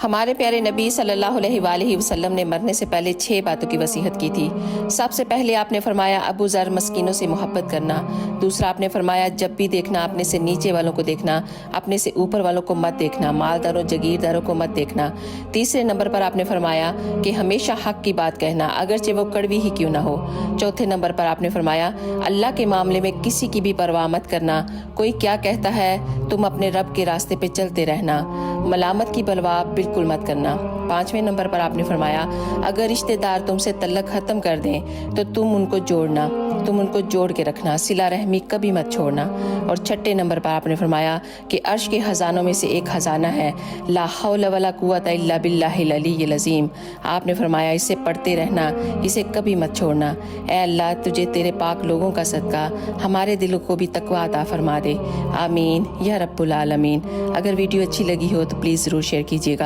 ہمارے پیارے نبی صلی اللہ علیہ وآلہ وسلم نے مرنے سے پہلے 6 باتوں کی وصیت کی تھی۔ سب سے پہلے آپ نے فرمایا ابو ذر مسکینوں سے محبت کرنا۔ دوسرا آپ نے فرمایا جب بھی دیکھنا اپنے سے نیچے والوں کو دیکھنا، اپنے سے اوپر والوں کو مت دیکھنا، مالداروں جگیرداروں کو مت دیکھنا۔ تیسرے نمبر پر آپ نے فرمایا کہ ہمیشہ حق کی بات کہنا اگرچہ وہ کڑوی ہی کیوں نہ ہو۔ چوتھے نمبر پر آپ نے فرمایا اللہ کے معاملے میں کسی کی بھی پرواہ مت کرنا، کوئی کیا کہتا ہے تم اپنے رب کے راستے پہ چلتے رہنا، ملامت کی پرواہ بالکل مت کرنا۔ پانچویں نمبر پر آپ نے فرمایا اگر رشتہ دار تم سے تعلق ختم کر دیں تو تم ان کو جوڑ کے رکھنا، صلہ رحمی کبھی مت چھوڑنا۔ اور چھٹے نمبر پر آپ نے فرمایا کہ عرش کے خزانوں میں سے ایک خزانہ ہے لا حول ولا قوت الا باللہ العلی العظیم۔ آپ نے فرمایا اسے پڑھتے رہنا، اسے کبھی مت چھوڑنا۔ اے اللہ تجھے تیرے پاک لوگوں کا صدقہ ہمارے دلوں کو بھی تقویٰ عطا فرما دے، آمین یا رب العالمین۔ اگر ویڈیو اچھی لگی ہو تو پلیز ضرور شیئر کیجیے گا۔